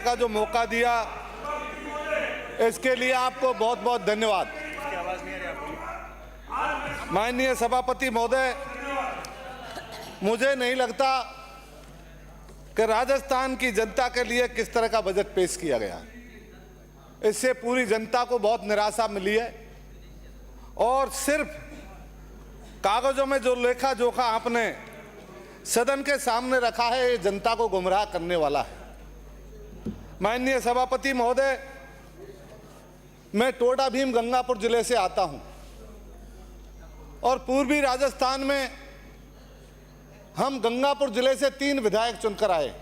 का जो मौका दिया इसके लिए आपको बहुत बहुत धन्यवाद। माननीय सभापति महोदय, मुझे नहीं लगता कि राजस्थान की जनता के लिए किस तरह का बजट पेश किया गया। इससे पूरी जनता को बहुत निराशा मिली है और सिर्फ कागजों में जो लेखा जोखा आपने सदन के सामने रखा है, ये जनता को गुमराह करने वाला है। माननीय सभापति महोदय, मैं टोडा भीम गंगापुर जिले से आता हूं और पूर्वी राजस्थान में हम गंगापुर जिले से 3 विधायक चुनकर आए।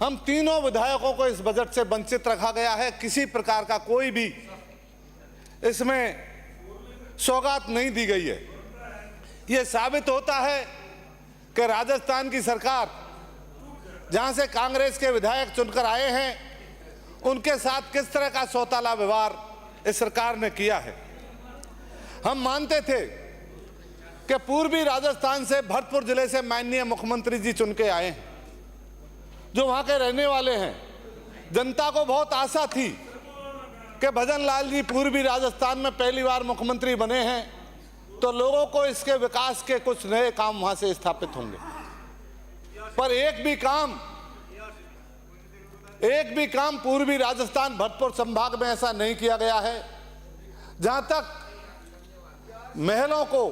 हम तीनों विधायकों को इस बजट से वंचित रखा गया है। किसी प्रकार का कोई भी इसमें सौगात नहीं दी गई है। यह साबित होता है कि राजस्थान की सरकार, जहां से कांग्रेस के विधायक चुनकर आए हैं, उनके साथ किस तरह का सौताला व्यवहार इस सरकार ने किया है। हम मानते थे कि पूर्वी राजस्थान से भरतपुर जिले से माननीय मुख्यमंत्री जी चुन के आए हैं, जो वहां के रहने वाले हैं। जनता को बहुत आशा थी कि भजन लाल जी पूर्वी राजस्थान में पहली बार मुख्यमंत्री बने हैं तो लोगों को इसके विकास के कुछ नए काम वहां से स्थापित होंगे। पर एक भी काम पूर्वी राजस्थान भरतपुर संभाग में ऐसा नहीं किया गया है। जहां तक महलों को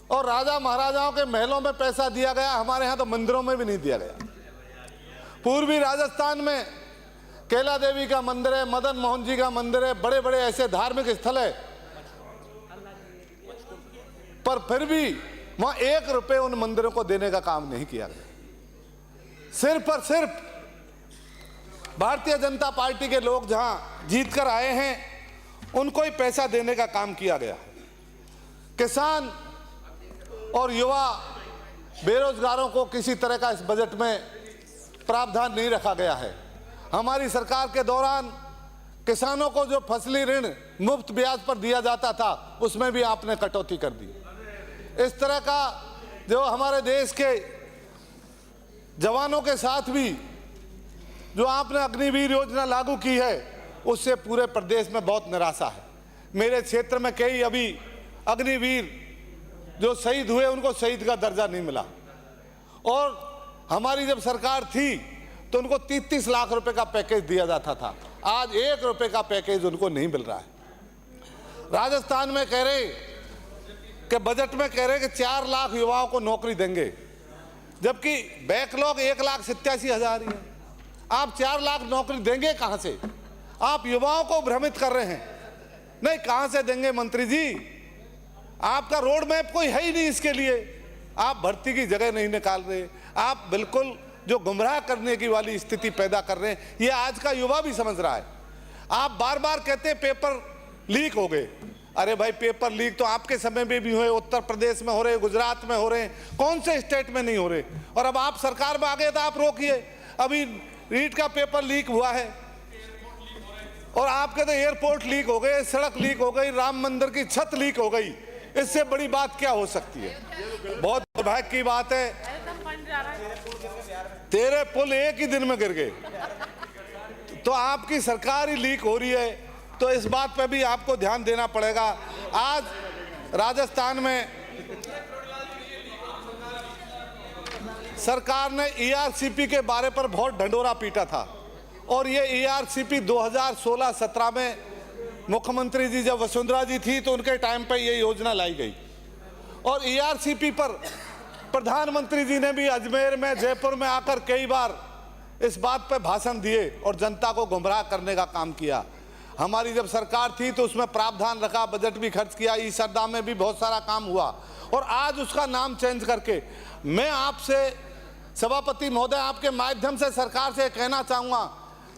और राजा महाराजाओं के महलों में पैसा दिया गया, हमारे यहां तो मंदिरों में भी नहीं दिया गया। पूर्वी राजस्थान में कैला देवी का मंदिर है, मदन मोहन जी का मंदिर है, बड़े बड़े ऐसे धार्मिक स्थल है, पर फिर भी वहां 1 रुपए उन मंदिरों को देने का काम नहीं किया गया। सिर्फ और सिर्फ भारतीय जनता पार्टी के लोग जहां जीत कर आए हैं, उनको ही पैसा देने का काम किया गया। किसान और युवा बेरोजगारों को किसी तरह का इस बजट में प्रावधान नहीं रखा गया है। हमारी सरकार के दौरान किसानों को जो फसली ऋण मुफ्त ब्याज पर दिया जाता था, उसमें भी आपने कटौती कर दी। इस तरह का जो हमारे देश के जवानों के साथ भी जो आपने अग्निवीर योजना लागू की है, उससे पूरे प्रदेश में बहुत निराशा है। मेरे क्षेत्र में कई अभी अग्निवीर जो शहीद हुए, उनको शहीद का दर्जा नहीं मिला। और हमारी जब सरकार थी तो उनको 30-30 लाख रुपए का पैकेज दिया जाता था। आज 1 रुपए का पैकेज उनको नहीं मिल रहा है। राजस्थान में कह रहे कि बजट में कह रहे कि 4 लाख युवाओं को नौकरी देंगे, जबकि बैकलॉग 1,87,000 ही है। आप 4 लाख नौकरी देंगे कहां से? आप युवाओं को भ्रमित कर रहे हैं। नहीं, कहां से देंगे मंत्री जी? आपका रोड मैप कोई है ही नहीं इसके लिए। आप भर्ती की जगह नहीं निकाल रहे। आप बिल्कुल जो गुमराह करने की वाली स्थिति पैदा कर रहे हैं, ये आज का युवा भी समझ रहा है। आप बार बार कहते हैं पेपर लीक हो गए। अरे भाई, पेपर लीक तो आपके समय में भी हुए, उत्तर प्रदेश में हो रहे, गुजरात में हो रहे, कौन से स्टेट में नहीं हो रहे? और अब आप सरकार में आ गए तो आप रोकिए। अभी रीट का पेपर लीक हुआ है और आप कहते एयरपोर्ट लीक हो गए, सड़क लीक हो गई, राम मंदिर की छत लीक हो गई। इससे बड़ी बात क्या हो सकती है? बहुत दुर्भाग्य की बात है। तेरे पुल एक ही दिन में गिर गए, तो आपकी सरकार ही लीक हो रही है। तो इस बात पे भी आपको ध्यान देना पड़ेगा। आज राजस्थान में सरकार ने ईआरसीपी के बारे पर बहुत ढंढोरा पीटा था और ये ईआरसीपी 2016-17 में मुख्यमंत्री जी जब वसुंधरा जी थी तो उनके टाइम पे ये योजना लाई गई। और ईआरसीपी पर प्रधानमंत्री जी ने भी अजमेर में, जयपुर में आकर कई बार इस बात पे भाषण दिए और जनता को गुमराह करने का काम किया। हमारी जब सरकार थी तो उसमें प्रावधान रखा, बजट भी खर्च किया, ई सरदा में भी बहुत सारा काम हुआ और आज उसका नाम चेंज करके मैं आपसे सभापति महोदय, आपके माध्यम से सरकार से कहना चाहूंगा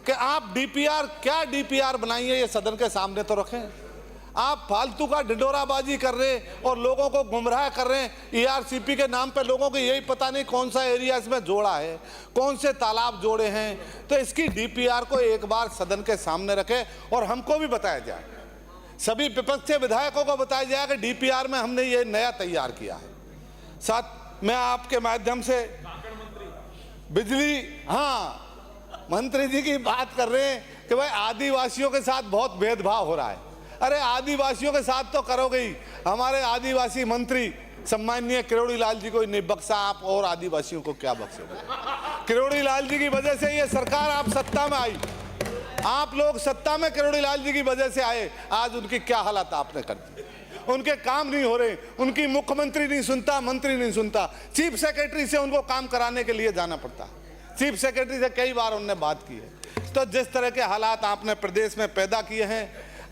कि आप डीपीआर, क्या डीपीआर बनाइए, ये सदन के सामने तो रखें। आप फालतू का ढिंढोराबाजी कर रहे हैं और लोगों को गुमराह कर रहे हैं। ईआरसीपी के नाम पे लोगों को यही पता नहीं कौन सा एरिया इसमें जोड़ा है, कौन से तालाब जोड़े हैं। तो इसकी डीपीआर को एक बार सदन के सामने रखें और हमको भी बताया जाए, सभी विपक्षी विधायकों को बताया जाए कि डीपीआर में हमने ये नया तैयार किया है। साथ मैं आपके माध्यम से बिजली, हाँ मंत्री जी की बात कर रहे हैं कि भाई आदिवासियों के साथ बहुत भेदभाव हो रहा है। अरे आदिवासियों के साथ तो करोगे ही। हमारे आदिवासी मंत्री सम्माननीय किरोड़ी लाल जी को नहीं बख्शा, आप और आदिवासियों को क्या बख्शोगे? किरोड़ी लाल जी की वजह से ये सरकार आप सत्ता में आई, आप लोग सत्ता में किरोड़ी लाल जी की वजह से आए। आज उनकी क्या हालत आपने कर दी। उनके काम नहीं हो रहे, उनकी मुख्यमंत्री नहीं सुनता, मंत्री नहीं सुनता, चीफ सेक्रेटरी से उनको काम कराने के लिए जाना पड़ता। चीफ सेक्रेटरी से कई बार उन्होंने बात की है। तो जिस तरह के हालात आपने प्रदेश में पैदा किए हैं,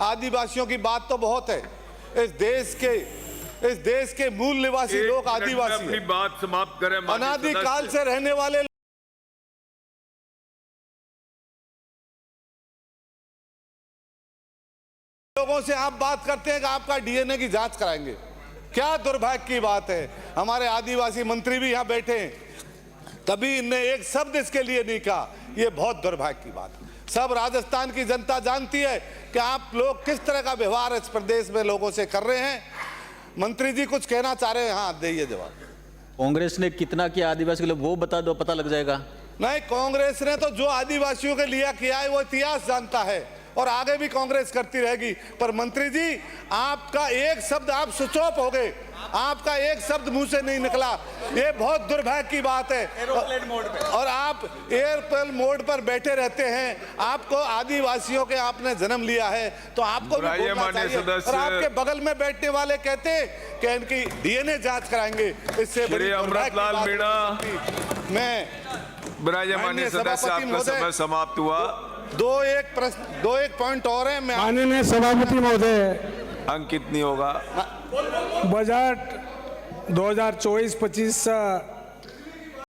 आदिवासियों की बात तो बहुत है। इस देश के मूल निवासी लोग आदिवासी अपनी बात समाप्त करें। अनादिकाल से रहने वाले लोगों से आप बात करते हैं कि आपका डीएनए की जांच कराएंगे। क्या दुर्भाग्य की बात है। हमारे आदिवासी मंत्री भी यहां बैठे हैं, कभी इनने एक शब्द इसके लिए नहीं कहा। ये बहुत दुर्भाग्य की बात है। सब राजस्थान की जनता जानती है कि आप लोग किस तरह का व्यवहार इस प्रदेश में लोगों से कर रहे हैं। मंत्री जी कुछ कहना चाह रहे हैं? हाँ, दीजिए जवाब। कांग्रेस ने कितना किया आदिवासी के लिए वो बता दो, पता लग जाएगा। नहीं, कांग्रेस ने तो जो आदिवासियों के लिए किया है वो इतिहास जानता है और आगे भी कांग्रेस करती रहेगी। पर मंत्री जी, आपका एक शब्द, आप स्विच ऑफ हो गए, आपका एक शब्द मुंह से नहीं निकला। ये बहुत दुर्भाग्य की बात है। एयरप्लेन मोड पे, और आप एयरप्लेन मोड पर बैठे रहते हैं। आपको आदिवासियों के आपने जन्म लिया है तो आपको भी बोलना चाहिए। और आपके बगल में बैठने वाले कहते हैं कि इनकी डीएनए जांच कराएंगे। इससे बड़ी अमृतलाल मीणा, मैं विराजमान सदस्य, आपका समय समाप्त हुआ। दो एक पॉइंट और है। माननीय सभापति महोदय, अंक कितनी होगा? बजट 2024-25